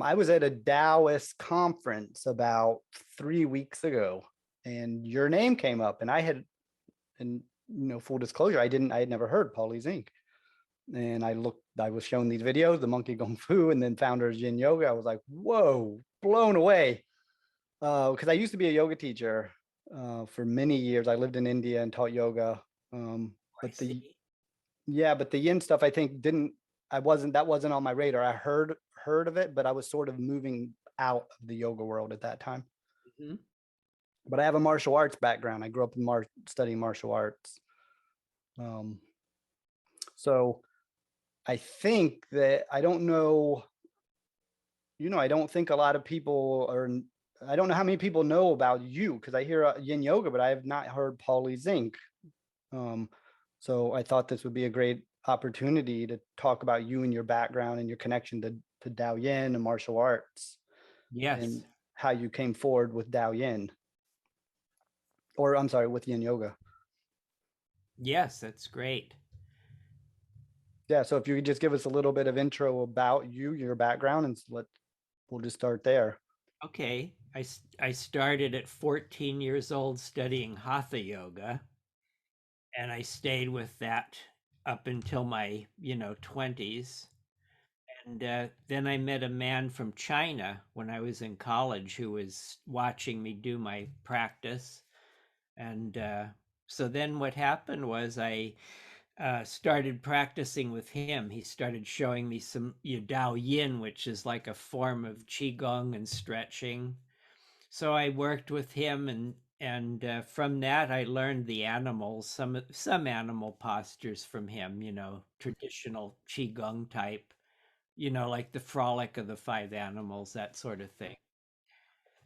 I was at a Taoist conference about 3 weeks ago, and your name came up, and I had, and full disclosure, I had never heard Paulie Zink. And I was shown these videos, the Monkey Gong Fu, and then founder of Yin Yoga. I was like, whoa, blown away. Because I used to be a yoga teacher for many years. I lived in India and taught yoga. I But the see. Yeah, but the yin stuff I think didn't I wasn't that wasn't on my radar. I heard of it, but I was sort of moving out of the yoga world at that time. Mhm. But I have a martial arts background. I grew up in studying martial arts. Um, so I think that I don't know, I don't think a lot of people are I don't know how many people know about you because I hear yin yoga, but I have not heard Paulie Zink. Um, so I thought this would be a great opportunity to talk about you and your background and your connection to Dao Yin and martial arts and Yes. how you came forward with Dao Yin, or I'm sorry, with Yin Yoga. Yes, that's great. Yeah. So if you could just give us a little bit of intro about you, your background, and we'll just start there. Okay. I started at 14 years old studying Hatha yoga, and I stayed with that up until my, 20s. And then I met a man from China when I was in college who was watching me do my practice. And so then what happened was I started practicing with him. He started showing me some Dao Yin, which is like a form of Qigong and stretching. So I worked with him, and from that I learned the animals, some animal postures from him. Traditional Qigong type. Like the frolic of the five animals, that sort of thing.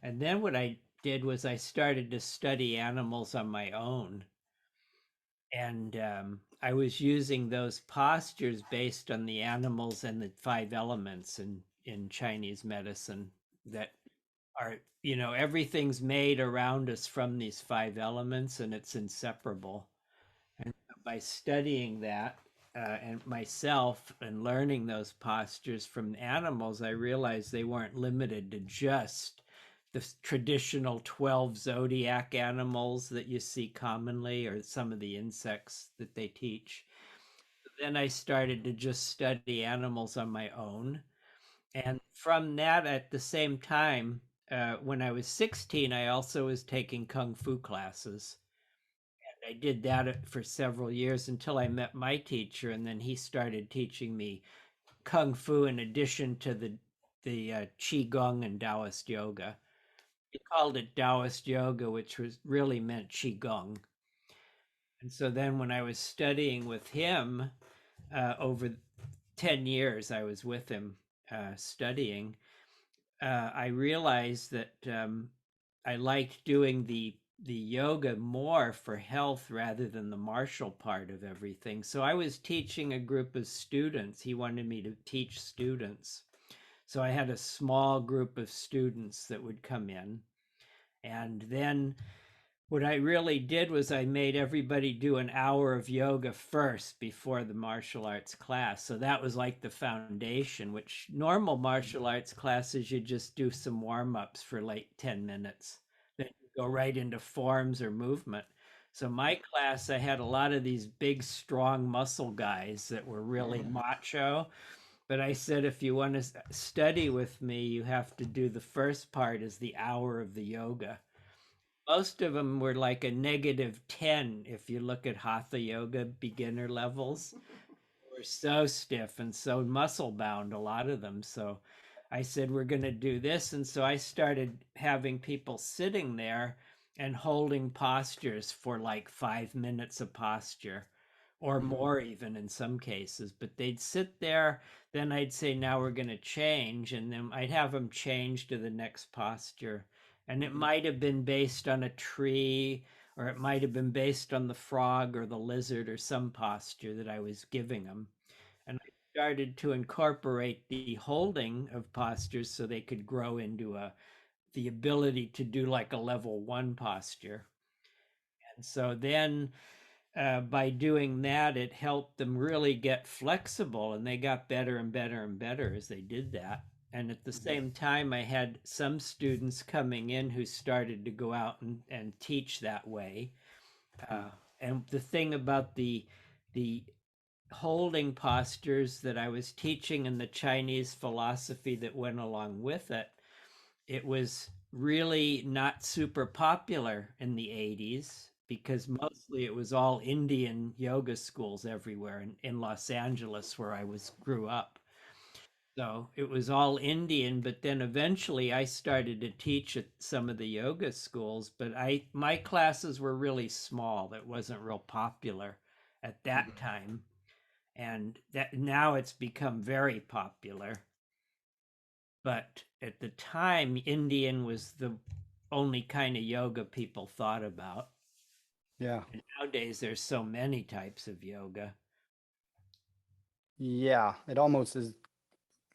And then what I did was I started to study animals on my own, and I was using those postures based on the animals and the five elements in Chinese medicine that are, everything's made around us from these five elements and it's inseparable. And by studying that and myself and learning those postures from animals, I realized they weren't limited to just the traditional 12 zodiac animals that you see commonly or some of the insects that they teach. Then I started to just study animals on my own. And from that, at the same time, when I was 16, I also was taking kung fu classes. I did that for several years until I met my teacher, and then he started teaching me kung fu in addition to the qigong and Taoist yoga. He called it Taoist yoga, which was really meant qigong. And so then, when I was studying with him over 10 years, I was with him studying. I realized that I liked doing the yoga more for health rather than the martial part of everything. So I was teaching a group of students. He wanted me to teach students. So I had a small group of students that would come in. And then what I really did was I made everybody do an hour of yoga first before the martial arts class. So that was like the foundation, which normal martial arts classes, you just do some warm ups for like 10 minutes. Then you go right into forms or movement. So my class, I had a lot of these big, strong muscle guys that were really macho. But I said, if you want to study with me, you have to do the first part is the hour of the yoga. Most of them were like a -10 if you look at hatha yoga beginner levels. They were so stiff and so muscle bound, a lot of them. So I said, we're going to do this. And so I started having people sitting there and holding postures for like 5 minutes of posture or more, even in some cases. But they'd sit there. Then I'd say, now we're going to change. And then I'd have them change to the next posture. And it might have been based on a tree, or it might have been based on the frog or the lizard or some posture that I was giving them. And I started to incorporate the holding of postures so they could grow into the ability to do like a level one posture. And so then by doing that, it helped them really get flexible, and they got better and better and better as they did that. And at the Mhm. same time, I had some students coming in who started to go out and teach that way. Uh, and the thing about the holding postures that I was teaching and the Chinese philosophy that went along with it, it was really not super popular in the 80s because mostly it was all Indian yoga schools everywhere in Los Angeles where I was grew up. So it was all Indian, but then eventually I started to teach at some of the yoga schools, but I my classes were really small. That wasn't real popular at that Mhm. time. And that now it's become very popular. But at the time, Indian was the only kind of yoga people thought about. Yeah. And nowadays there's so many types of yoga. Yeah. It almost is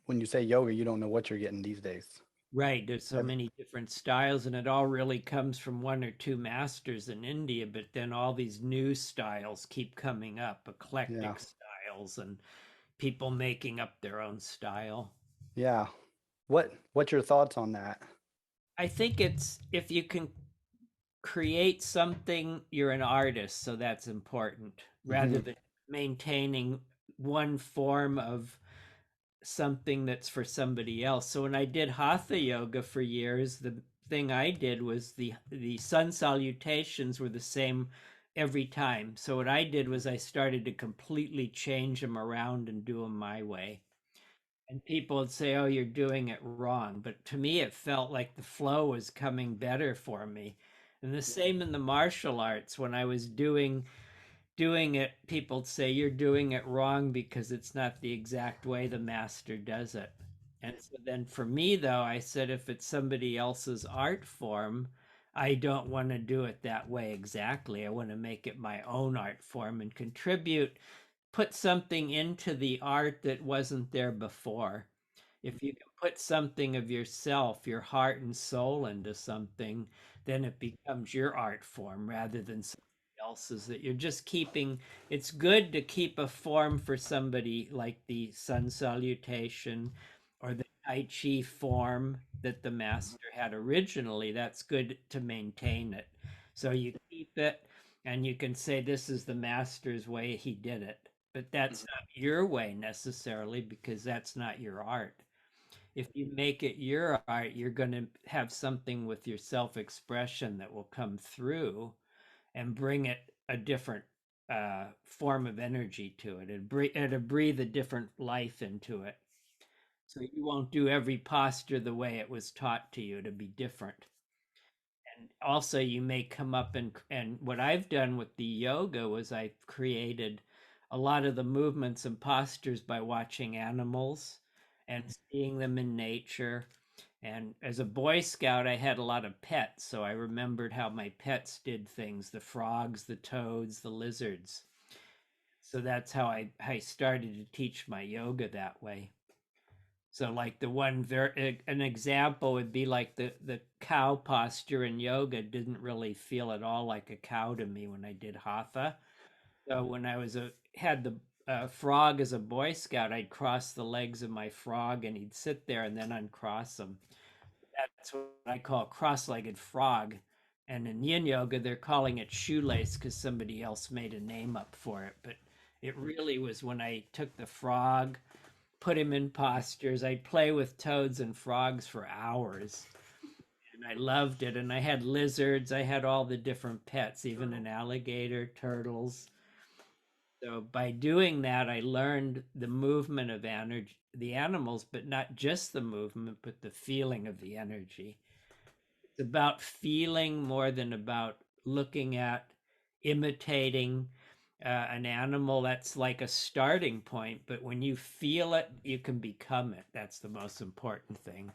when you say yoga, you don't know what you're getting these days. Right, there's so Ev- many different styles, and it all really comes from one or two masters in India, but then all these new styles keep coming up, Yeah. eclectic styles, and people making up their own style. Yeah. What's your thoughts on that? I think it's if you can create something, you're an artist, so that's important, rather Hmm. than maintaining one form of something that's for somebody else. So when I did hatha yoga for years, the thing I did was the sun salutations were the same every time. So what I did was I started to completely change them around and do them my way. And people would say, "Oh, you're doing it wrong." But to me, it felt like the flow was coming better for me. And the same in the martial arts when I was doing it, people say you're doing it wrong because it's not the exact way the master does it. And so then for me, though, I said if it's somebody else's art form, I don't want to do it that way exactly. I want to make it my own art form and contribute, put something into the art that wasn't there before. If you can put something of yourself, your heart and soul into something, then it becomes your art form rather than somebody else's that you're just keeping. It's good to keep a form for somebody like the sun salutation or the Tai Chi form that the master had originally. That's good to maintain it. So you keep it and you can say this is the master's way he did it. But that's not your way necessarily because that's not your art. If you make it your art, you're going to have something with your self expression that will come through and bring it a different form of energy to it. It'll breathe a different life into it. So you won't do every posture the way it was taught to you to be different. And also you may come up and what I've done with the yoga was I've created a lot of the movements and postures by watching animals and seeing them in nature. And as a Boy Scout, I had a lot of pets, so I remembered how my pets did things, the frogs, the toads, the lizards. So that's how I started to teach my yoga that way. So like an example would be like the cow posture in yoga didn't really feel at all like a cow to me when I did hatha. So when I was a had the frog as a Boy Scout, I'd cross the legs of my frog and he'd sit there and then uncross them. That's what I call cross-legged frog. And in yin yoga, they're calling it shoelace because somebody else made a name up for it. But it really was when I took the frog, put him in postures. I'd play with toads and frogs for hours. And I loved it. And I had lizards. I had all the different pets, even an alligator, turtles. So by doing that, I learned the movement of energy, the animals, but not just the movement, but the feeling of the energy. It's about feeling more than about looking at imitating an animal. That's like a starting point, but when you feel it, you can become it. That's the most important thing.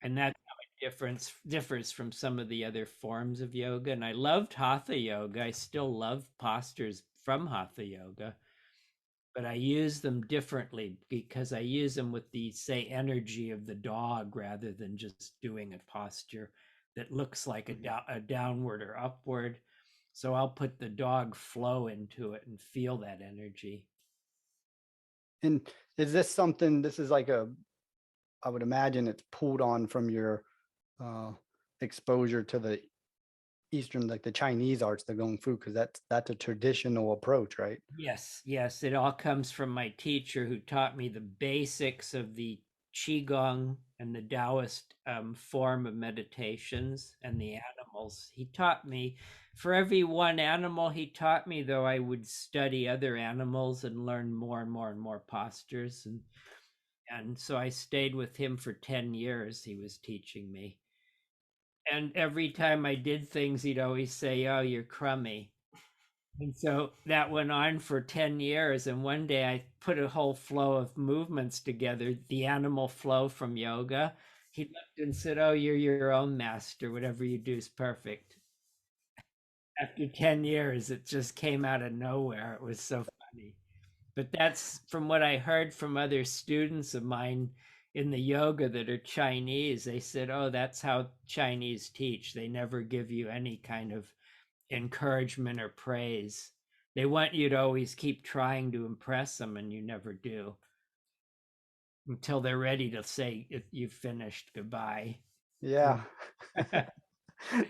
And that's how it differs from some of the other forms of yoga. And I loved hatha yoga. I still love postures from hatha yoga, but I use them differently because I use them with the, say, energy of the dog rather than just doing a posture that looks like a downward or upward. So I'll put the dog flow into it and feel that energy. And Is this something, this is like I would imagine it's pulled on from your uh, exposure to the Eastern, like the Chinese arts, the Kung Fu, because that's a traditional approach, right? Yes, yes, it all comes from my teacher who taught me the basics of the Qigong and the Taoist form of meditations and the animals. He taught me for every one animal he taught me, though, I would study other animals and learn more and more and more postures. And so I stayed with him for 10 years. He was teaching me. And every time I did things, he'd always say, "Oh, you're crummy." And so that went on for 10 years. And one day I put a whole flow of movements together, the animal flow from yoga. He looked and said, "Oh, you're your own master. Whatever you do is perfect." After 10 years, it just came out of nowhere. It was so funny. But that's from what I heard from other students of mine in the yoga that are Chinese. They said, "Oh, that's how Chinese teach. They never give you any kind of encouragement or praise. They want you to always keep trying to impress them, and you never do until they're ready to say, if you've finished, goodbye." Yeah.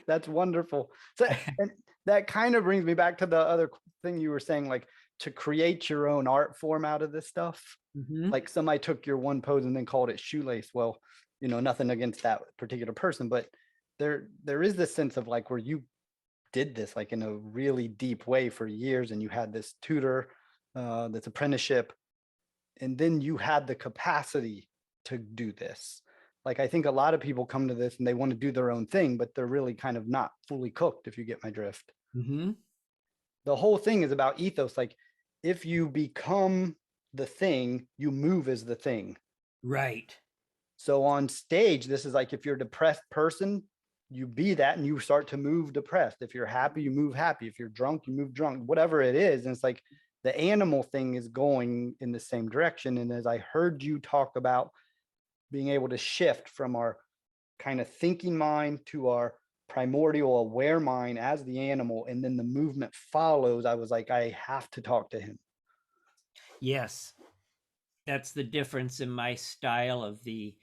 That's wonderful. So, and that kind of brings me back to the other thing you were saying, like to create your own art form out of this stuff. Mm-hmm. Like somebody took your one pose and then called it shoelace. Well, nothing against that particular person, but there is this sense of like where you did this like in a really deep way for years, and you had this tutor, this apprenticeship, and then you had the capacity to do this. Like I think a lot of people come to this and they want to do their own thing, but they're really kind of not fully cooked, if you get my drift. Mm-hmm. The whole thing is about ethos. Like if you become the thing, you move as the thing. Right. So on stage, this is like if you're a depressed person, you be that and you start to move depressed. If you're happy, you move happy. If you're drunk, you move drunk, whatever it is. And it's like the animal thing is going in the same direction. And as I heard you talk about being able to shift from our kind of thinking mind to our primordial aware mind as the animal, and then the movement follows, I was like, I have to talk to him. Yes, that's the difference in my style of the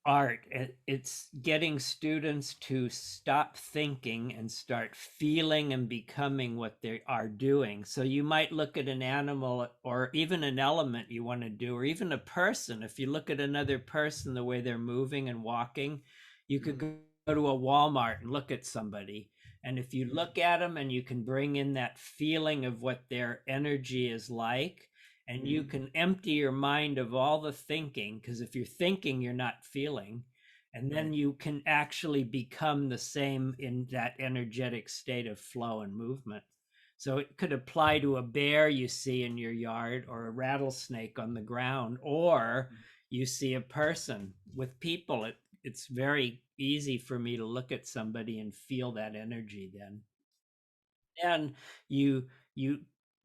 art. It's getting students to stop thinking and start feeling and becoming what they are doing. So you might look at an animal or even an element you want to do, or even a person. If you look at another person, the way they're moving and walking, you could go to a Walmart and look at somebody. And if you look at them and you can bring in that feeling of what their energy is like, and you can empty your mind of all the thinking, because if you're thinking, you're not feeling. And then you can actually become the same in that energetic state of flow and movement. So it could apply to a bear you see in your yard, or a rattlesnake on the ground, or you see a person. With people, it's very easy for me to look at somebody and feel that energy then. And you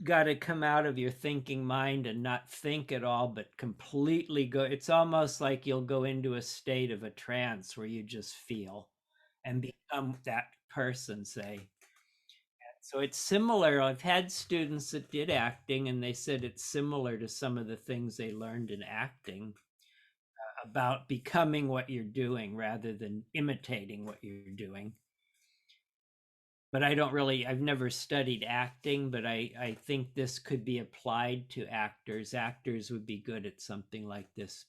got to come out of your thinking mind and not think at all, but completely go. It's almost like you'll go into a state of a trance where you just feel and become that person, say. So it's similar. I've had students that did acting, and they said it's similar to some of the things they learned in acting, about becoming what you're doing rather than imitating what you're doing. But I don't really, I've never studied acting, but I think this could be applied to actors. Actors would be good at something like this,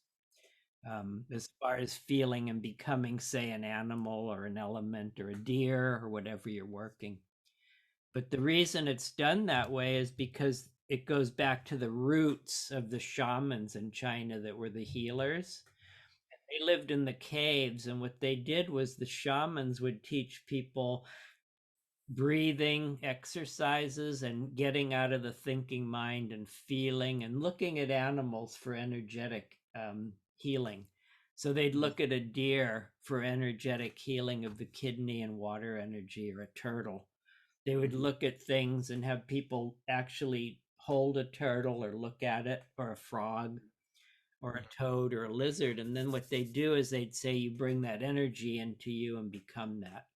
as far as feeling and becoming, say, an animal or an element or a deer or whatever you're working. But the reason it's done that way is because it goes back to the roots of the shamans in China that were the healers. They lived in the caves, and what they did was the shamans would teach people breathing exercises and getting out of the thinking mind and feeling and looking at animals for energetic healing. So they'd look at a deer for energetic healing of the kidney and water energy, or a turtle. They would look at things and have people actually hold a turtle or look at it, or a frog or a toad or a lizard. And then what they do is they'd say, you bring that energy into you and become that.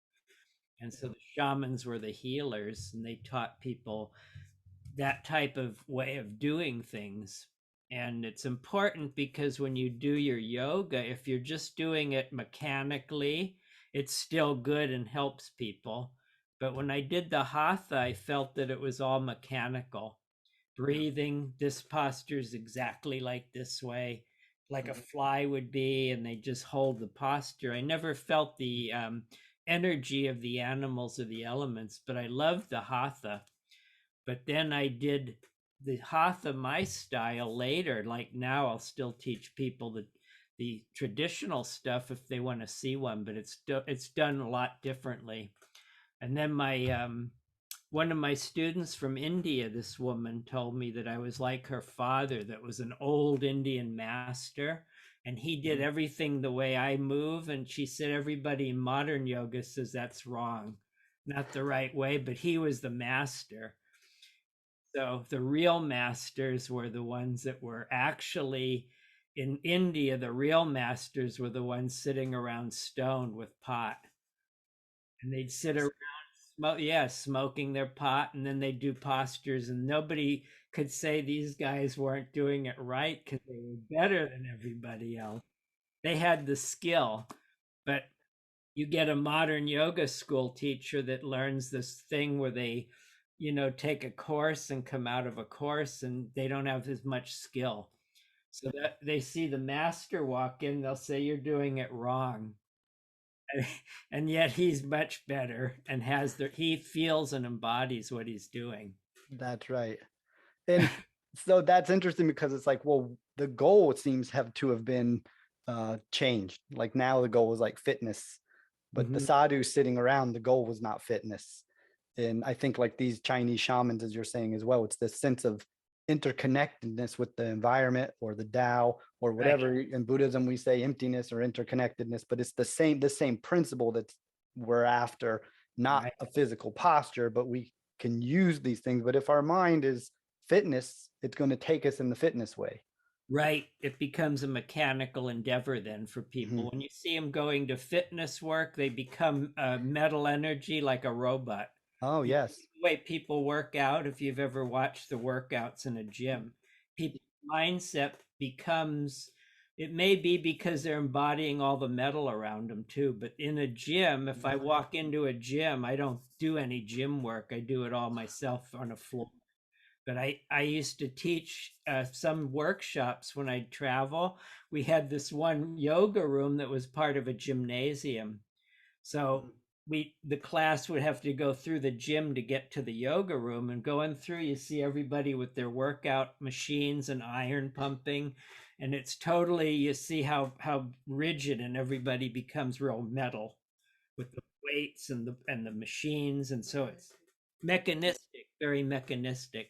And so the shamans were the healers, and they taught people that type of way of doing things. And it's important because when you do your yoga, if you're just doing it mechanically, it's still good and helps people. But when I did the hatha, I felt that it was all mechanical. Breathing, this posture is exactly like this way, like a Mhm. fly would be, and they just hold the posture. I never felt the energy of the animals or the elements, but I loved the hatha. But then I did the hatha my style later. Like now, I'll still teach people the traditional stuff if they want to see one, but it's done a lot differently. And then my one of my students from India, this woman told me that I was like her father, that was an old Indian master, and he did Mhm. everything the way I move. And she said everybody in modern yoga says that's wrong, not the right way, but he was the master. So the real masters were the ones that were actually in India. The real masters were the ones sitting around stoned with pot, and they'd sit around, smoking their pot, and then they'd do postures, and nobody could say these guys weren't doing it right because they were better than everybody else. They had the skill, but you get a modern yoga school teacher that learns this thing where they, take a course and come out of a course and they don't have as much skill. So that they see the master walk in, they'll say, "You're doing it wrong." And yet he's much better and he feels and embodies what he's doing. That's right. And so that's interesting because it's like, well, the goal seems to have been changed. Like now the goal is like fitness, but the Mhm. sadhu sitting around, the goal was not fitness. And I think like these Chinese shamans, as you're saying as well, it's this sense of interconnectedness with the environment or the Tao or Right, whatever. In Buddhism, we say emptiness or interconnectedness, but it's the same principle that we're after, not right. a physical posture, but we can use these things. But if our mind is fitness, it's going to take us in the fitness way. Right. It becomes a mechanical endeavor then for Mhm. people. When you see them going to fitness work, they become metal energy like a robot. Oh, The yes. way people work out, if you've ever watched the workouts in a gym, people's mindset becomes, it may be because they're embodying all the metal around them too. But in a gym, if I walk into a gym, I don't do any gym work. I do it all myself on a floor. But I used to teach some workshops when I'd travel. We had this one yoga room that was part of a gymnasium. So the class would have to go through the gym to get to the yoga room, and going through you see everybody with their workout machines and iron pumping, and it's totally, you see how rigid, and everybody becomes real metal with the weights and the machines, and so it's mechanistic, very mechanistic.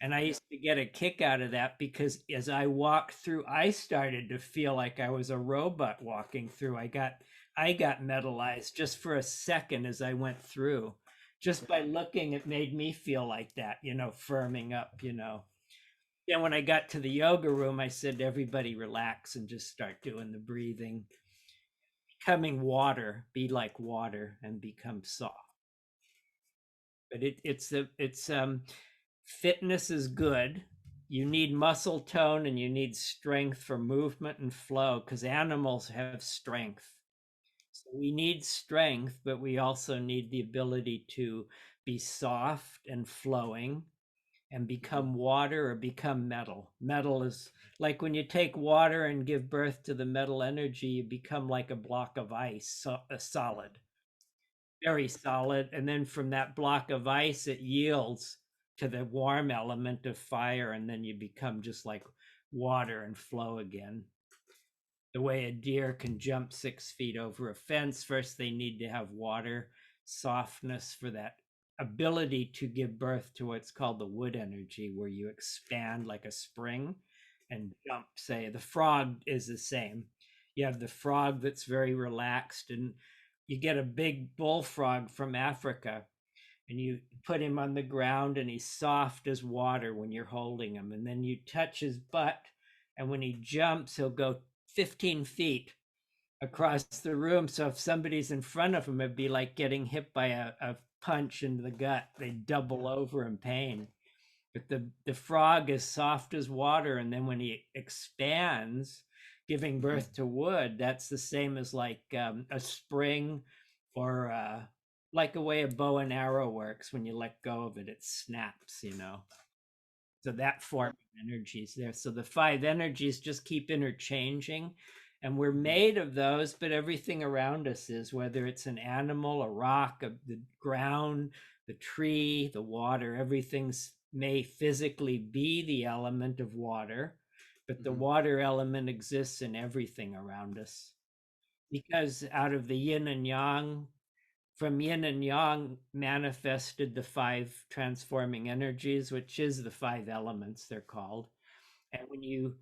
And I used to get a kick out of that because as I walked through, I started to feel like I was a robot walking through. I got metallized just for a second as I went through. Just by looking, it made me feel like that, firming up. Then when I got to the yoga room, I said to everybody, relax and just start doing the breathing. Becoming water, be like water and become soft. But it's fitness is good. You need muscle tone and you need strength for movement and flow because animals have strength. So we need strength, but we also need the ability to be soft and flowing and become water or become metal. Metal is like when you take water and give birth to the metal energy, you become like a block of ice, so, a solid, very solid. And then from that block of ice, it yields to the warm element of fire. And then you become just like water and flow again. The way a deer can jump 6 feet over a fence, first they need to have water, softness for that ability to give birth to what's called the wood energy, where you expand like a spring and jump. Say the frog is the same. You have the frog that's very relaxed, and you get a big bullfrog from Africa and you put him on the ground and he's soft as water when you're holding him. And then you touch his butt, and when he jumps, he'll go 15 feet across the room. So if somebody's in front of him, it'd be like getting hit by a punch in the gut. They double over in pain. but the frog is soft as water, and then when he expands, giving Mhm. birth to wood, that's the same as like a spring, or like a way a bow and arrow works. When you let go of it, it snaps, you know. So that form of energy is there. So the five energies just keep interchanging, and we're Mhm. made of those, but everything around us is, whether it's an animal, a rock, the ground, the tree, the water, everything's may physically be the element of water, but the Mhm. water element exists in everything around us, because out of the yin and yang, from yin and yang manifested the five transforming energies, which is the five elements, they're called. And when you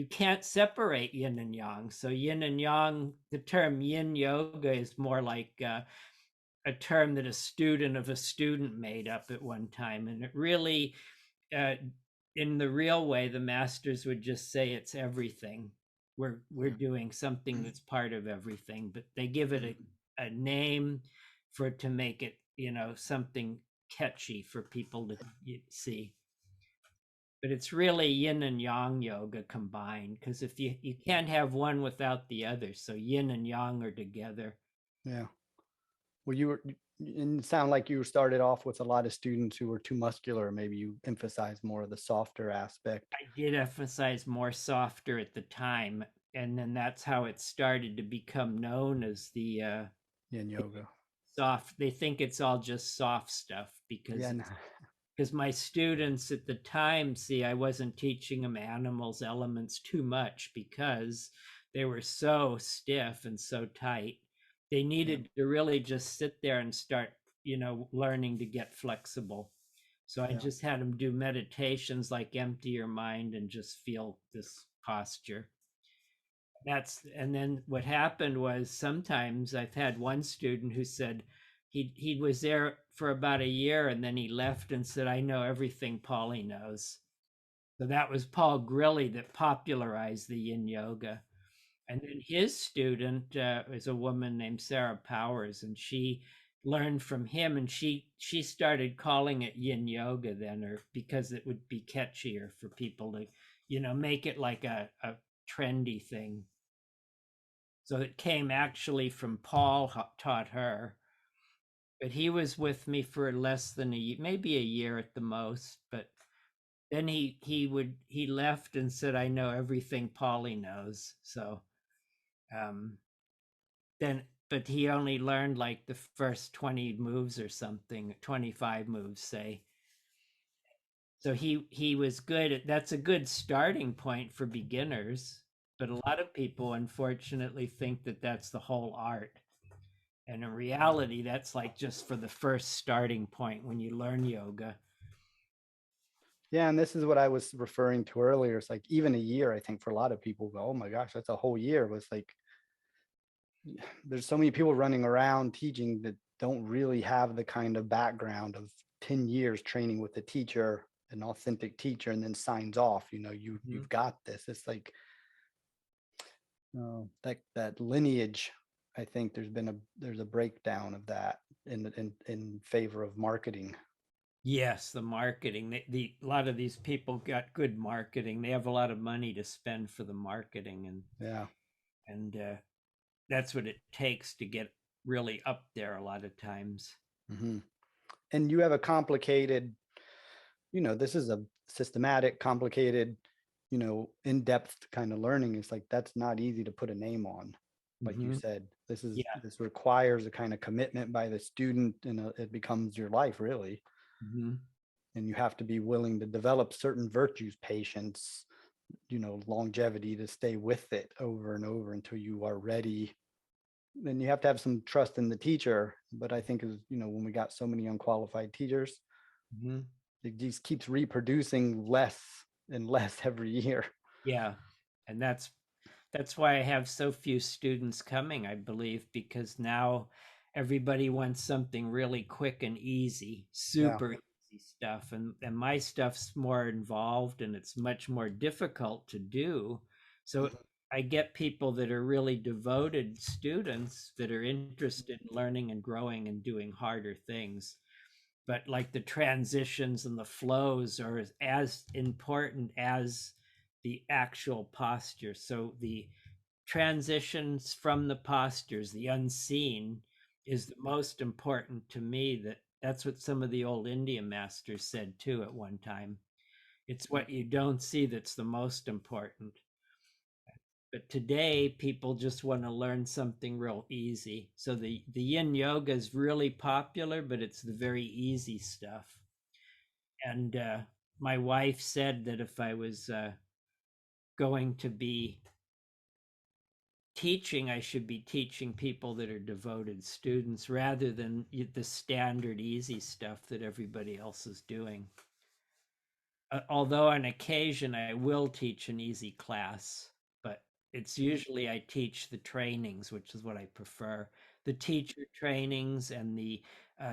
can't separate yin and yang, so yin and yang, the term yin yoga is more like a term that a student of a student made up at one time, and it really, uh, in the real way, the masters would just say it's everything. We're Yeah. doing something that's part of everything, but they give it Mhm. a name for it to make it, you know, something catchy for people to see. But it's really yin and yang yoga combined, because if you can't have one without the other, so yin and yang are together. Yeah. Well, and it sound like you started off with a lot of students who were too muscular. Maybe you emphasize more of the softer aspect I did emphasize more softer at the time, and then that's how it started to become known as the in yoga. soft. They think it's all just soft stuff, Yeah. because my students at the time, see, I wasn't teaching them animals elements too much, because they were so stiff and so tight. They Yeah. needed to really just sit there and start, you know, learning to get flexible. So I Yeah. just had them do meditations like empty your mind and just feel this posture. That's, and then what happened was, sometimes I've had one student who said he was there for about a year, and then he left and said, I know everything Paulie knows. So that was Paul Grilly that popularized the yin yoga. And then his student is a woman named Sarah Powers, and she learned from him, and she started calling it yin yoga then, or because it would be catchier for people to, you know, make it like a trendy thing. So it came actually from Paul, taught her, but he was with me for less than maybe a year at the most. But then he left and said, I know everything Paulie knows. So um, then, but he only learned like the first 20 moves or something, 25 moves, say. So he was good at, that's a good starting point for beginners. But a lot of people unfortunately think that that's the whole art. And in reality, that's like just for the first starting point when you learn yoga. Yeah. And this is what I was referring to earlier. It's like even a year, I think for a lot of people go, oh my gosh, that's a whole year. Was like, there's so many people running around teaching that don't really have the kind of background of 10 years training with a teacher, an authentic teacher, and then signs off, Mhm. you've got this. It's like, that lineage. I think there's a breakdown of that in favor of marketing. Yes, the marketing. A lot of these people got good marketing. They have a lot of money to spend for the marketing, Yeah. and that's what it takes to get really up there a lot of times. Hmm. And you have a complicated, this is a systematic, complicated, in-depth kind of learning. It's like that's not easy to put a name on. Like you Hmm. said, Yeah. this requires a kind of commitment by the student, and it becomes your life really. Hmm. And you have to be willing to develop certain virtues, patience, longevity, to stay with it over and over until you are ready. Then you have to have some trust in the teacher. But I think, when we got so many unqualified teachers, Hmm. it just keeps reproducing less and less every year. Yeah, and that's why I have so few students coming, I believe, because now everybody wants something really quick and easy, Yeah. super easy stuff. And my stuff's more involved and it's much more difficult to do. So Mhm. I get people that are really devoted students that are interested in learning and growing and doing harder things. but like the transitions and the flows are as important as the actual posture. So the transitions from the postures, the unseen, is the most important to me. That's what some of the old Indian masters said too at one time. It's what you don't see that's the most important. But today people just want to learn something real easy. So the yin yoga is really popular, but it's the very easy stuff. And my wife said that if I was going to be teaching, I should be teaching people that are devoted students rather than the standard easy stuff that everybody else is doing. Although on occasion I will teach an easy class, but it's usually I teach the trainings, which is what I prefer. The teacher trainings and the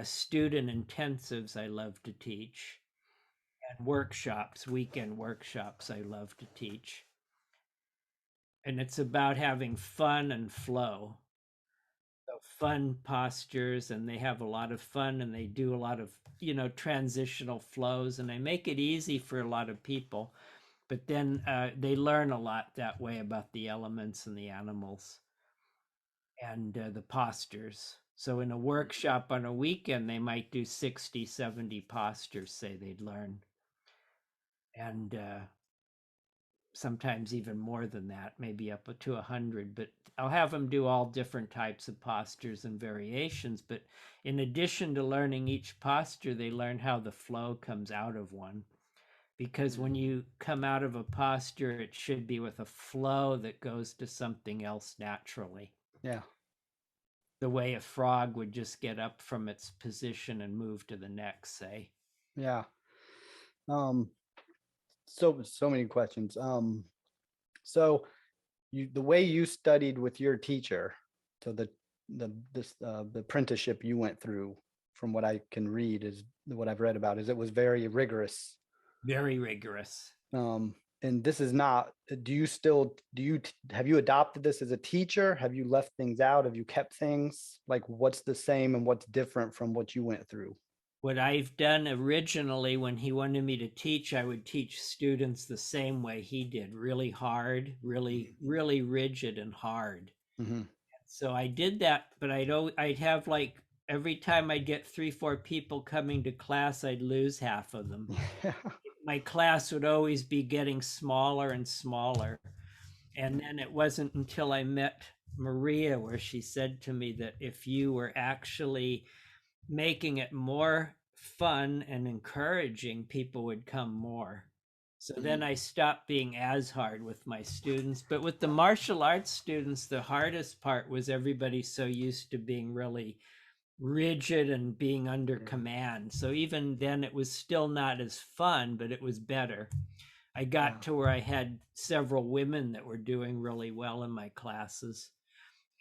student intensives I love to teach, and workshops, weekend workshops I love to teach. And it's about having fun and flow. So fun postures, and they have a lot of fun, and they do a lot of, transitional flows, and I make it easy for a lot of people. But then they learn a lot that way about the elements and the animals and the postures. So in a workshop on a weekend, they might do 60, 70 postures, say they'd learn. And sometimes even more than that, maybe up to 100. But I'll have them do all different types of postures and variations. But in addition to learning each posture, they learn how the flow comes out of one. Because when you come out of a posture, it should be with a flow that goes to something else naturally. Yeah. The way a frog would just get up from its position and move to the next, say. Yeah. Um, so many questions. So the way you studied with your teacher, so the apprenticeship you went through, from what I can read, is what I've read about, is it was very rigorous. Very rigorous. And this is not, have you adopted this as a teacher? Have you left things out? Have you kept things? Like, what's the same and what's different from what you went through? What I've done originally when he wanted me to teach, I would teach students the same way he did, really hard, really, really rigid and hard. Mm-hmm. So I did that, but I'd have like every time I'd get 3, 4 people coming to class, I'd lose half of them. Yeah. My class would always be getting smaller and smaller. And then it wasn't until I met Maria where she said to me that if you were actually making it more fun and encouraging, people would come more. So then I stopped being as hard with my students. But with the martial arts students, the hardest part was everybody so used to being really rigid and being under command. So even then, it was still not as fun, but it was better. I got to where I had several women that were doing really well in my classes.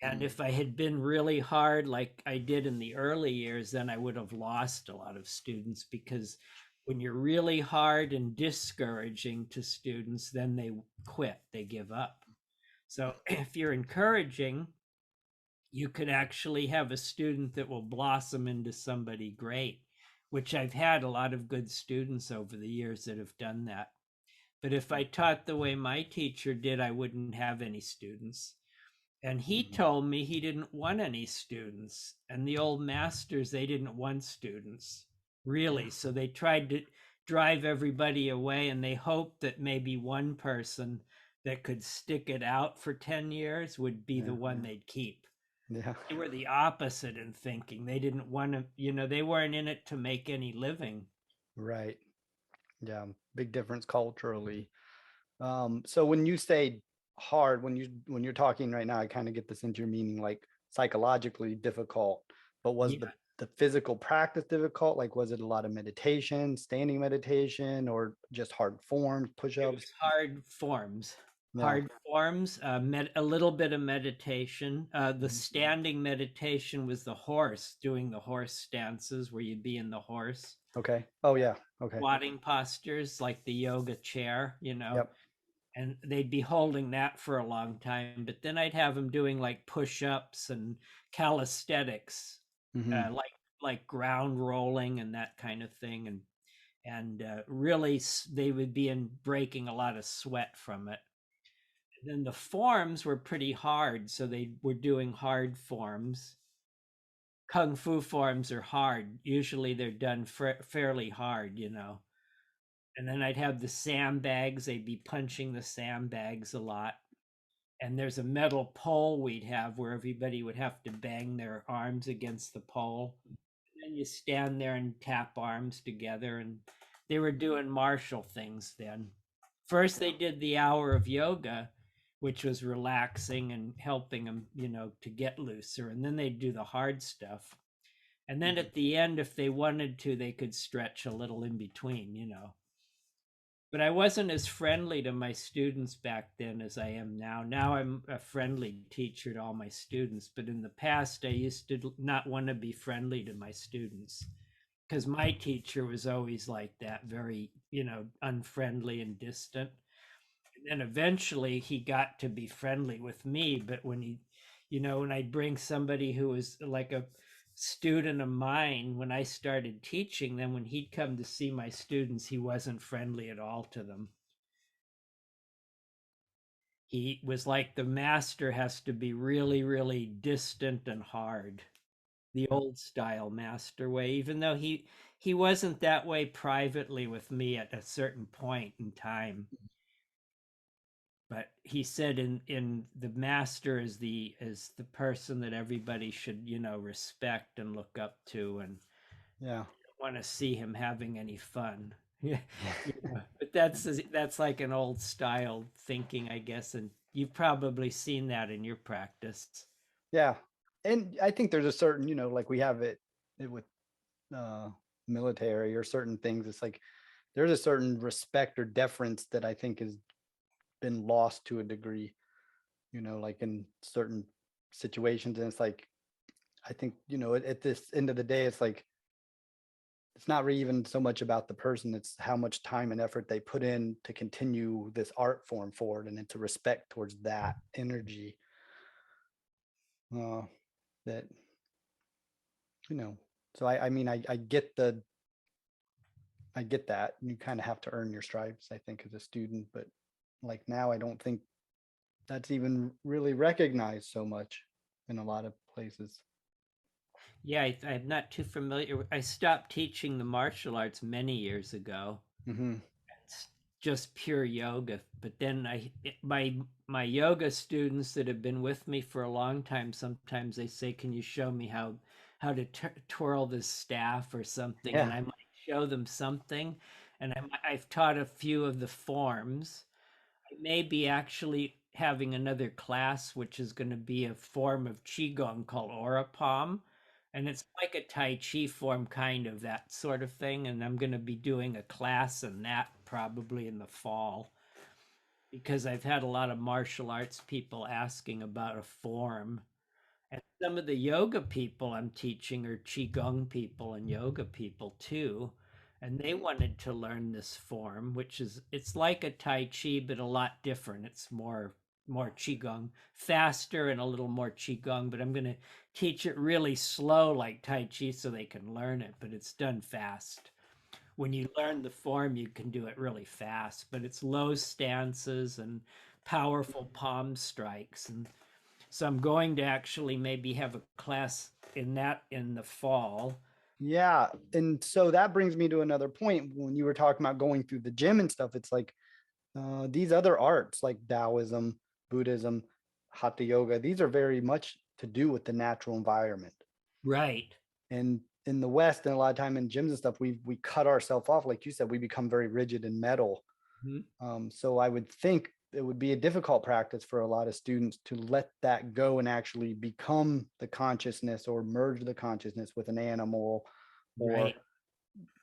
And if I had been really hard like I did in the early years, then I would have lost a lot of students, because when you're really hard and discouraging to students, then they quit, they give up. So if you're encouraging, you could actually have a student that will blossom into somebody great, which I've had a lot of good students over the years that have done that. But if I taught the way my teacher did, I wouldn't have any students. And he told me he didn't want any students. And the old masters, they didn't want students, really. So they tried to drive everybody away, and they hoped that maybe one person that could stick it out for 10 years would be the one they'd keep. Yeah. They were the opposite in thinking. They didn't want to, they weren't in it to make any living. Right. Yeah. Big difference culturally. So when you say hard, when you're talking right now, I kind of get this into your meaning, like psychologically difficult. But was Yeah. the physical practice difficult? Like, was it a lot of meditation, standing meditation, or just hard forms, It push-ups? was hard forms. Yeah. Hard forms, a little bit of meditation. The Mhm. standing meditation was the horse, doing the horse stances where you'd be in the horse. Okay. Oh yeah. Okay. Squatting postures like the yoga chair, Yep. and they'd be holding that for a long time. But then I'd have them doing like push ups and calisthenics, Hmm. like like ground rolling and that kind of thing, and really they would be in breaking a lot of sweat from it. And then the forms were pretty hard, so they were doing hard forms. Kung fu forms are hard. Usually they're done fairly hard, you know. And then I'd have the sandbags. They'd be punching the sandbags a lot. And there's a metal pole we'd have where everybody would have to bang their arms against the pole. And then you stand there and tap arms together. And they were doing martial things then. First, they did the hour of yoga, which was relaxing and helping them, you know, to get looser. And then they'd do the hard stuff. And then at the end, if they wanted to, they could stretch a little in between, you know. But I wasn't as friendly to my students back then as I am now. Now I'm a friendly teacher to all my students. But in the past, I used to not want to be friendly to my students because my teacher was always like that, very, you know, unfriendly and distant. And eventually he got to be friendly with me. But when he, you know, when I'd bring somebody who was like a student of mine, when I started teaching, then when he'd come to see my students, he wasn't friendly at all to them. He was like, the master has to be really, really distant and hard, the old style master way, even though he wasn't that way privately with me at a certain point in time. But he said in the master is the person that everybody should, you know, respect and look up to, and Yeah. want to see him having any fun. Yeah, yeah. But that's like an old style thinking, I guess, and you've probably seen that in your practice. Yeah. And I think there's a certain, like we have it with uh military or certain things. It's like there's a certain respect or deference that I think has been lost to a degree, like in certain situations. And it's like, I think, at this end of the day, it's like it's not really even so much about the person, it's how much time and effort they put in to continue this art form forward, and it's a respect towards that energy, uh that, you know so I mean, I get that you kind of have to earn your stripes, I think, as a student. But like now, I don't think that's even really recognized so much in a lot of places. Yeah, I'm not too familiar. I stopped teaching the martial arts many years ago. Hmm. It's just pure yoga. But then my yoga students that have been with me for a long time, sometimes they say, "Can you show me how to twirl this staff or something?" And Yeah. I might show them something, and I've taught a few of the forms. I may be actually having another class, which is going to be a form of Qigong called Aura Palm. And it's like a Tai Chi form, kind of that sort of thing. And I'm going to be doing a class in that probably in the fall because I've had a lot of martial arts people asking about a form. And some of the yoga people I'm teaching are Qigong people and yoga people too. And they wanted to learn this form, which is it's like a Tai Chi, but a lot different. It's more Qigong, faster and a little more Qigong, but I'm gonna teach it really slow like Tai Chi so they can learn it, but it's done fast. When you learn the form, you can do it really fast, but it's low stances and powerful palm strikes. And so I'm going to actually maybe have a class in that in the fall. Yeah. And so that brings me to another point. When you were talking about going through the gym and stuff, it's like, these other arts like Taoism, Buddhism, Hatha yoga, these are very much to do with the natural environment. Right. And in the West, and a lot of time in gyms and stuff, we cut ourselves off. Like you said, we become very rigid and metal. Mhm. So I would think it would be a difficult practice for a lot of students to let that go and actually become the consciousness or merge the consciousness with an animal. Or Right.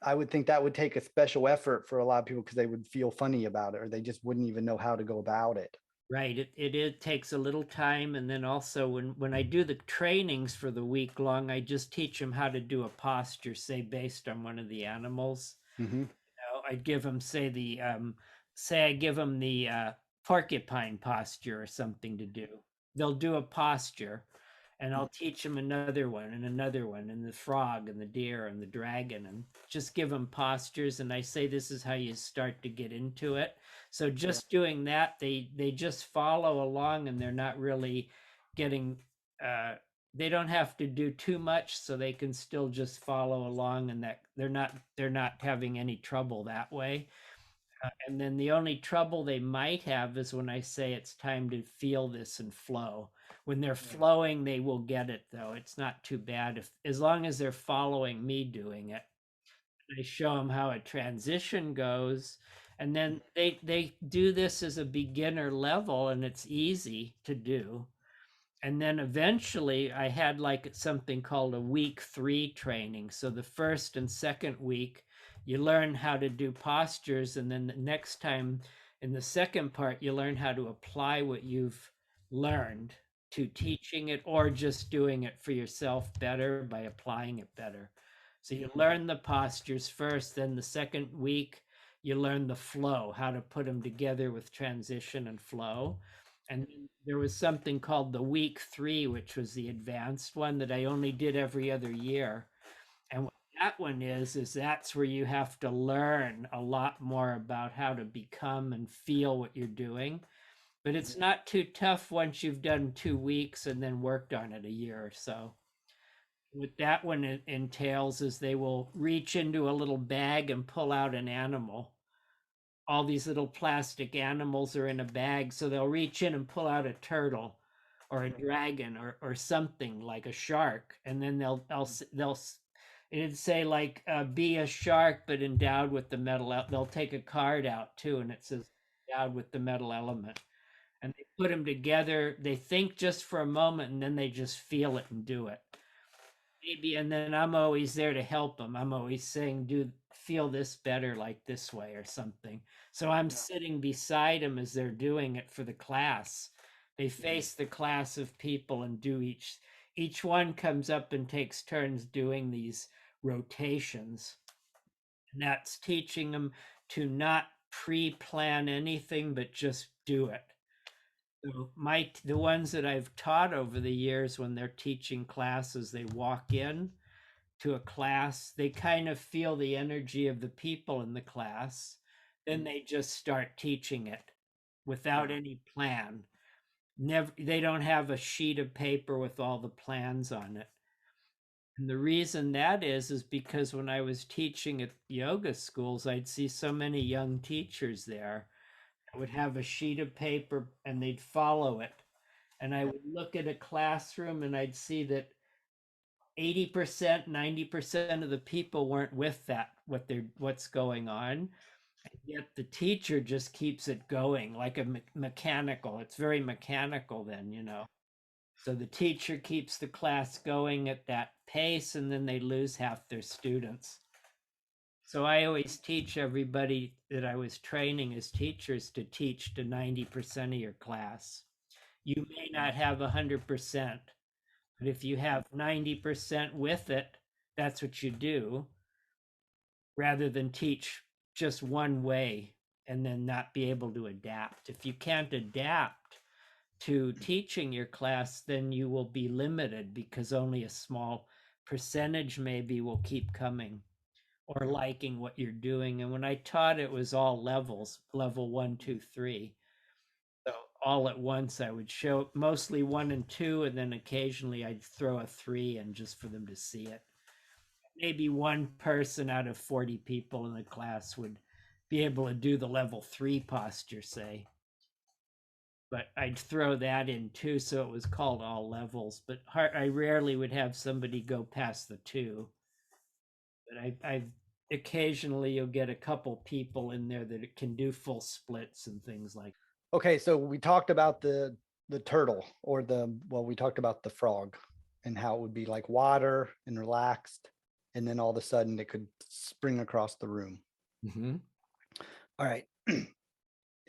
I would think that would take a special effort for a lot of people because they would feel funny about it, or they just wouldn't even know how to go about it. Right. It takes a little time. And then also when I do the trainings for the week long, I just teach them how to do a posture, say based on one of the animals. Hmm. I'd give them say I give them the porcupine posture or something to do. They'll do a posture, and I'll teach them another one and another one, and the frog and the deer and the dragon, and just give them postures. And I say this is how you start to get into it. So just doing that, they just follow along, and they're not really getting. They don't have to do too much, so they can still just follow along, and that they're not having any trouble that way. And then the only trouble they might have is when I say it's time to feel this and flow. When they're flowing, they will get it though. It's not too bad if as long as they're following me doing it. I show them how a transition goes, and then they do this as a beginner level, and it's easy to do. And then eventually I had like something called a week 3 training. So the first and second week you learn how to do postures, and then the next time in the second part you learn how to apply what you've learned to teaching it or just doing it for yourself better by applying it better. So you learn the postures first, then the second week you learn the flow, how to put them together with transition and flow. And there was something called the week 3, which was the advanced one that I only did every other year. And what that one is that's where you have to learn a lot more about how to become and feel what you're doing. But it's not too tough once you've done 2 weeks and then worked on it a year or so. What that one entails is they will reach into a little bag and pull out an animal. All these little plastic animals are in a bag, so they'll reach in and pull out a turtle or a dragon or something like a shark, and then they'll it'd say like be a shark but endowed with the metal. They'll take a card out too, and it says endowed with the metal element, and they put them together. They think just for a moment, and then they just feel it and do it. Maybe, and then I'm always there to help them. I'm always saying, "Do feel this better like this way or something." So I'm sitting beside them as they're doing it for the class. They face the class of people and do each one comes up and takes turns doing these rotations. And that's teaching them to not pre-plan anything but just do it. So the ones that I've taught over the years, when they're teaching classes, they walk in to a class, they kind of feel the energy of the people in the class, then they just start teaching it without any plan. Never, they don't have a sheet of paper with all the plans on it. And the reason that is because when I was teaching at yoga schools, I'd see so many young teachers there. I would have a sheet of paper and they'd follow it. And I would look at a classroom and I'd see that 80%, 90% of the people weren't with that, what's going on. Yet the teacher just keeps it going like a mechanical. It's very mechanical then. So the teacher keeps the class going at that pace, and then they lose half their students. So I always teach everybody that I was training as teachers to teach to 90% of your class. You may not have 100%, but if you have 90% with it, that's what you do, rather than teach just one way and then not be able to adapt. If you can't adapt to teaching your class, then you will be limited because only a small percentage maybe will keep coming or liking what you're doing. And when I taught, it was all levels, level 1, 2, 3. So all at once I would show mostly 1 and 2, and then occasionally I'd throw a 3 in just for them to see it. Maybe one person out of 40 people in the class would be able to do the level 3 posture, say. But I'd throw that in too, so it was called all levels. But I rarely would have somebody go past the 2. But I've occasionally you'll get a couple people in there that can do full splits and things like. Okay, so we talked about the turtle, or we talked about the frog and how it would be like water and relaxed, and then all of a sudden it could spring across the room. Mm-hmm. All right.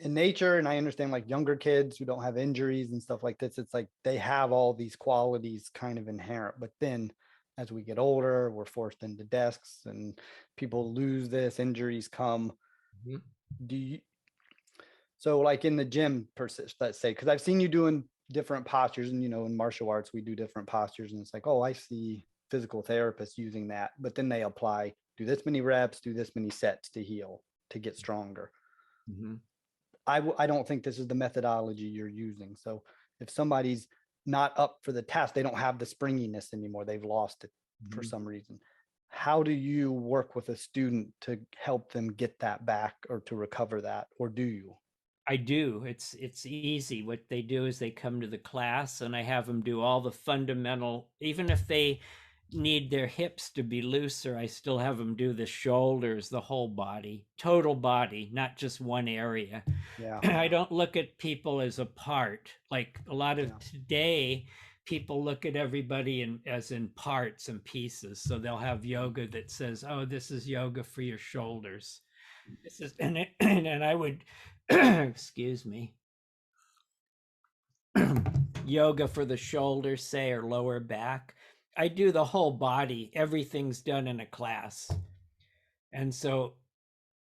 In nature, and I understand like younger kids who don't have injuries and stuff like this, it's like they have all these qualities kind of inherent. But then as we get older, we're forced into desks and people lose this, injuries come. Mm-hmm. Do you, so like in the gym, let's say, because I've seen you doing different postures. And, in martial arts, we do different postures. And it's like, oh, I see physical therapists using that. But then they apply, do this many reps, do this many sets to heal, to get stronger. Mm-hmm. I don't think this is the methodology you're using. So if somebody's not up for the task, they don't have the springiness anymore, they've lost it for Mm-hmm. some reason. How do you work with a student to help them get that back or to recover that? Or do you? I do. It's easy. What they do is they come to the class and I have them do all the fundamental, even if they need their hips to be looser, I still have them do the shoulders, the whole body, total body, not just one area. Yeah. I don't look at people as a part. Like a lot of Yeah. today, people look at everybody as in parts and pieces. So they'll have yoga that says, "Oh, this is yoga for your shoulders." This is and I would excuse me, yoga for the shoulders, say, or lower back. I do the whole body. Everything's done in a class. And so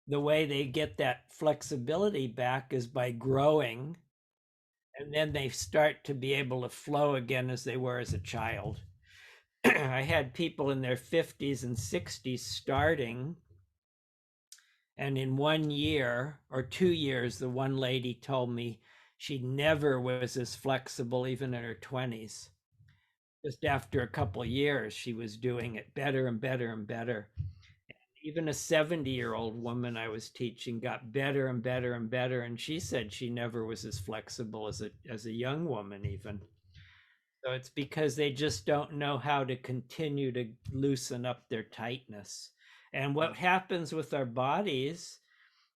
the way they get that flexibility back is by growing, and then they start to be able to flow again as they were as a child. I had people in their 50s and 60s starting, and in 1 year or 2 years, the one lady told me she never was as flexible, even in her 20s. Just after a couple of years, she was doing it better and better and better. Even a 70-year-old woman I was teaching got better and better and better. And she said she never was as flexible as a young woman, even. So it's because they just don't know how to continue to loosen up their tightness. And what happens with our bodies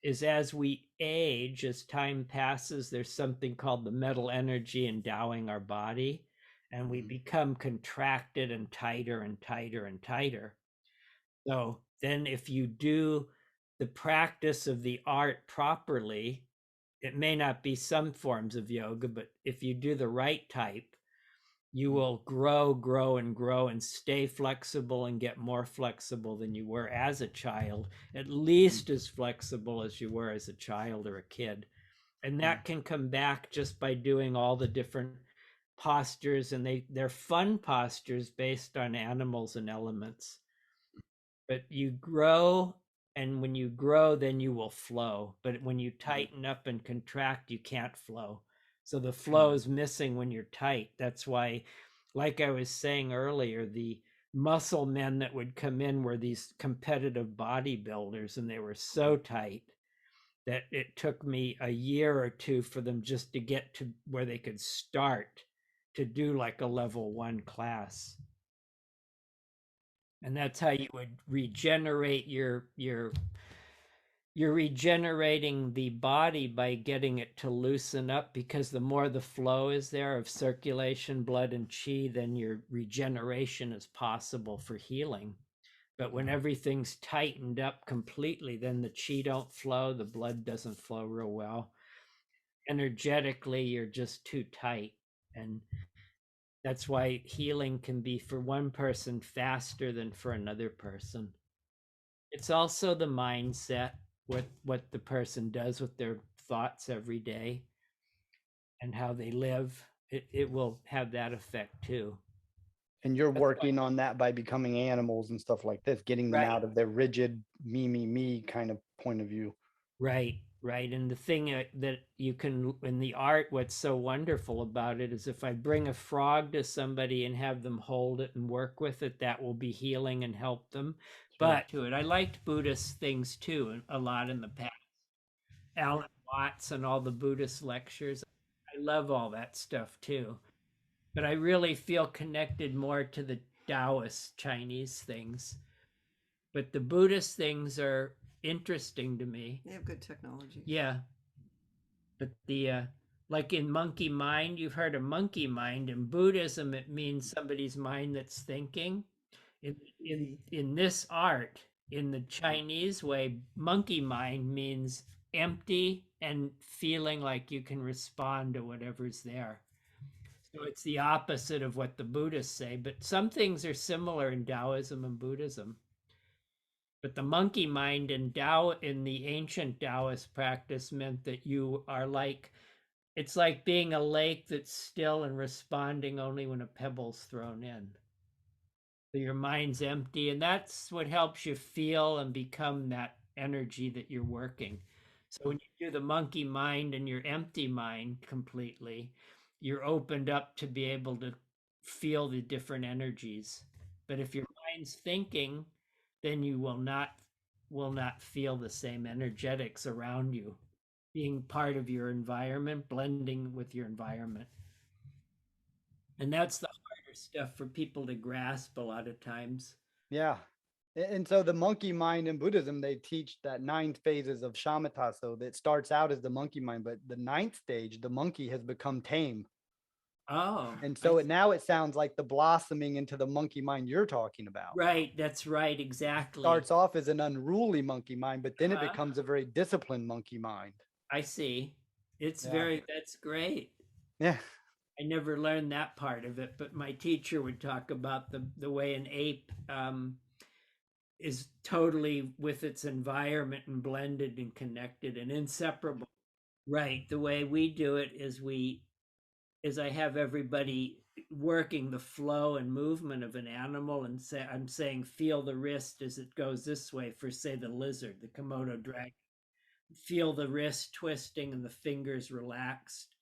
is as we age, as time passes, there's something called the metal energy endowing our body, and we become contracted and tighter and tighter and tighter. So then, if you do the practice of the art properly, it may not be some forms of yoga, but if you do the right type, you will grow, grow, and grow and stay flexible and get more flexible than you were as a child, at least as flexible as you were as a child or a kid. And that can come back just by doing all the different postures, and they're fun postures based on animals and elements. But you grow, and when you grow, then you will flow. But when you tighten up and contract, you can't flow. So the flow is missing when you're tight. That's why, like I was saying earlier, the muscle men that would come in were these competitive bodybuilders, and they were so tight that it took me a year or two for them just to get to where they could start to do like a level 1 class. And that's how you would regenerate you're regenerating the body by getting it to loosen up, because the more the flow is there of circulation, blood, and chi, then your regeneration is possible for healing. But when everything's tightened up completely, then the chi don't flow, the blood doesn't flow real well. Energetically, you're just too tight. And that's why healing can be for one person faster than for another person. It's also the mindset, what the person does with their thoughts every day and how they live. It will have that effect too. And you're That's why, working on that by becoming animals and stuff like this, getting them right, out of their rigid me kind of point of view. right. And the thing that you can in the art, what's so wonderful about it is if I bring a frog to somebody and have them hold it and work with it, that will be healing and help them. Sure. But to it, I liked Buddhist things too a lot in the past. Alan Watts and all the Buddhist lectures. I love all that stuff too. But I really feel connected more to the Taoist Chinese things. But the Buddhist things are interesting to me. They have good technology. Yeah. But the like in monkey mind, you've heard of monkey mind. In Buddhism, it means somebody's mind that's thinking. In this art, in the Chinese way, monkey mind means empty and feeling like you can respond to whatever's there. So it's the opposite of what the Buddhists say, but some things are similar in Taoism and Buddhism. But the monkey mind in the ancient Taoist practice meant that you are like It's like being a lake that's still and responding only when a pebble's thrown in. So your mind's empty, and that's what helps you feel and become that energy that you're working. So when you do the monkey mind and your empty mind completely, you're opened up to be able to feel the different energies. But if your mind's thinking, then you will not feel the same energetics around you, being part of your environment, blending with your environment. And that's the harder stuff for people to grasp a lot of times. Yeah. And so the monkey mind in Buddhism, they teach that 9 phases of shamatha. So that starts out as the monkey mind, but the 9th stage, the monkey has become tame. Oh, And so now it sounds like the blossoming into the monkey mind you're talking about. right. That's right. Exactly. Starts off as an unruly monkey mind, but then it Uh-huh. becomes a very disciplined monkey mind. I see. It's Yeah. that's great. Yeah. I never learned that part of it, but my teacher would talk about the way an ape is totally with its environment and blended and connected and inseparable. Right. The way we do it is I have everybody working the flow and movement of an animal, and I'm saying feel the wrist as it goes this way for, say, the lizard, the Komodo dragon. Feel the wrist twisting and the fingers relaxed,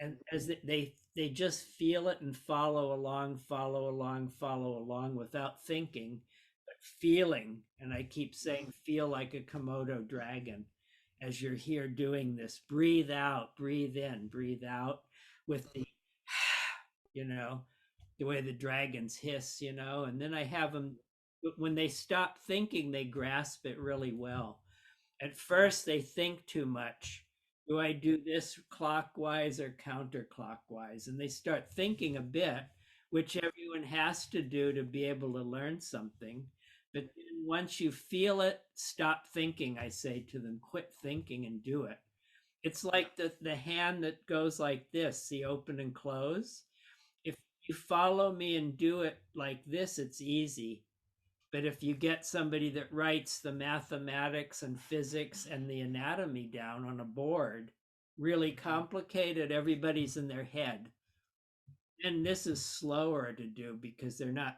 and as they just feel it and follow along without thinking, but feeling. And I keep saying feel like a Komodo dragon as you're here doing this. Breathe out, breathe in, breathe out, with the you know the way the dragons hiss, and then I have them, when they stop thinking, they grasp it really well. At first, they think too much. Do I do this clockwise or counterclockwise? And they start thinking a bit, which everyone has to do to be able to learn something. But then once you feel it, stop thinking, I say to them, quit thinking and do it. It's like the hand that goes like this, the open and close. If you follow me and do it like this, it's easy. But if you get somebody that writes the mathematics and physics and the anatomy down on a board, really complicated, everybody's in their head. And this is slower to do because they're not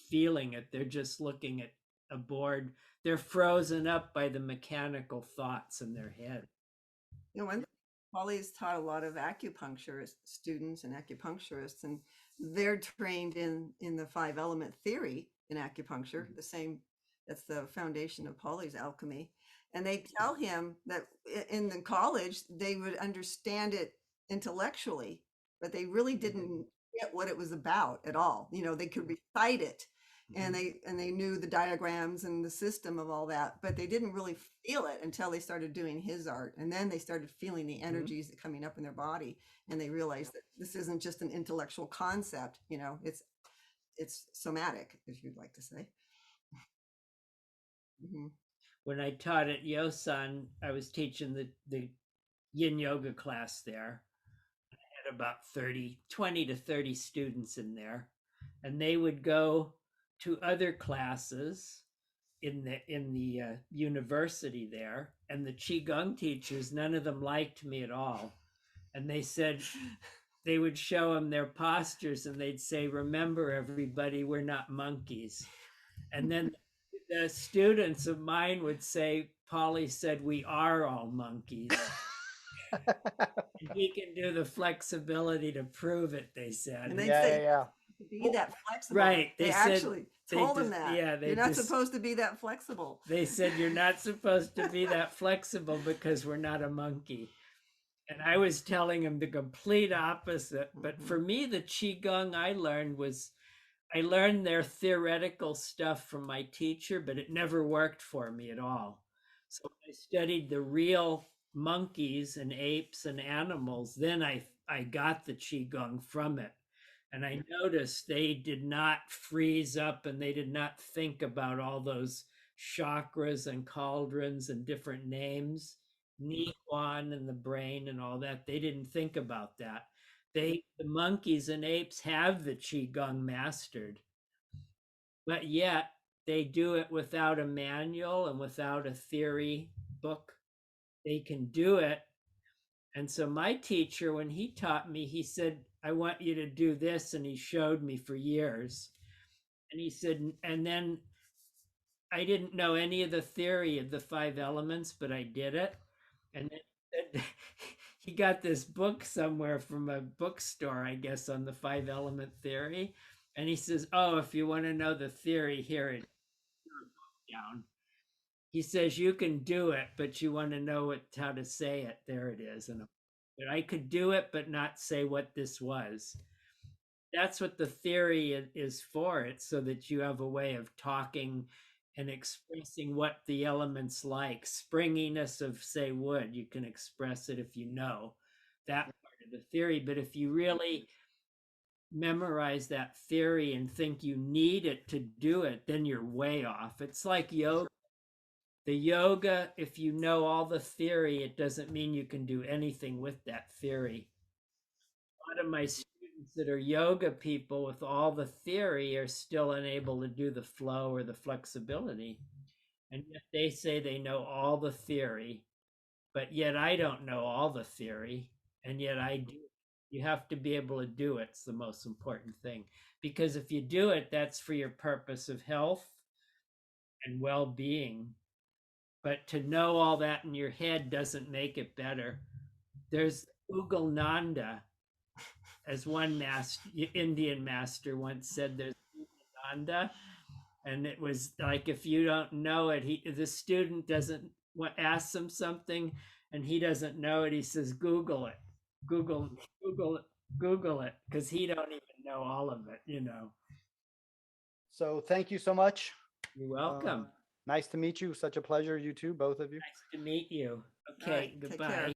feeling it. They're just looking at a board. They're frozen up by the mechanical thoughts in their head. One Paulie's taught a lot of acupuncturist students and acupuncturists, and they're trained in the 5 element theory in acupuncture, the same. That's the foundation of Paulie's alchemy. And they tell him that in the college they would understand it intellectually, but they really didn't get what it was about at all. They could recite it, and they knew the diagrams and the system of all that, but they didn't really feel it until they started doing his art. And then they started feeling the energies coming up in their body, and they realized that this isn't just an intellectual concept. It's somatic, if you'd like to say. When I taught at Yosan, I was teaching the yin yoga class there. I had about 20 to 30 students in there, and they would go to other classes in the university there, and the qigong teachers, none of them liked me at all. And they said they would show them their postures, and they'd say, remember, everybody, we're not monkeys. And then the students of mine would say, Paulie said we are all monkeys. And he can do the flexibility to prove it, they said. And they'd say, to be that flexible. Right. They actually told him that. Yeah, you're not supposed to be that flexible. They said you're not supposed to be that flexible because we're not a monkey. And I was telling him the complete opposite. But for me, the qigong I learned their theoretical stuff from my teacher, but it never worked for me at all. So when I studied the real monkeys and apes and animals, then I got the qigong from it. And I noticed they did not freeze up, and they did not think about all those chakras and cauldrons and different names, Nihuan and the brain and all that. They didn't think about that. The monkeys and apes have the qigong mastered, but yet they do it without a manual and without a theory book. They can do it, And so my teacher, when he taught me, he said, I want you to do this. And he showed me for years. And he said, and then I didn't know any of the theory of the 5 elements, but I did it. And then he got this book somewhere from a bookstore, I guess, on the 5 element theory. And he says, oh, if you want to know the theory, here it down. He says you can do it, but you want to know how to say it. There it is. And but I could do it, but not say what this was. That's what the theory is for. It's so that you have a way of talking and expressing what the elements like. Springiness of, say, wood, you can express it if you know that part of the theory. But if you really memorize that theory and think you need it to do it, then you're way off. It's like yoga. The yoga, if you know all the theory, it doesn't mean you can do anything with that theory. A lot of my students that are yoga people with all the theory are still unable to do the flow or the flexibility. And yet they say they know all the theory, but yet I don't know all the theory, and yet I do. You have to be able to do it. It's the most important thing. Because if you do it, that's for your purpose of health and well-being. But to know all that in your head doesn't make it better. There's Ugananda, as one Indian master once said, there's Ugananda. And it was like, if you don't know it, the student doesn't ask him something and he doesn't know it. He says, Google it, Google it, because he don't even know all of it, you know. So thank you so much. You're welcome. Nice to meet you. Such a pleasure. You too, both of you. Nice to meet you. Okay, All right, take goodbye. care.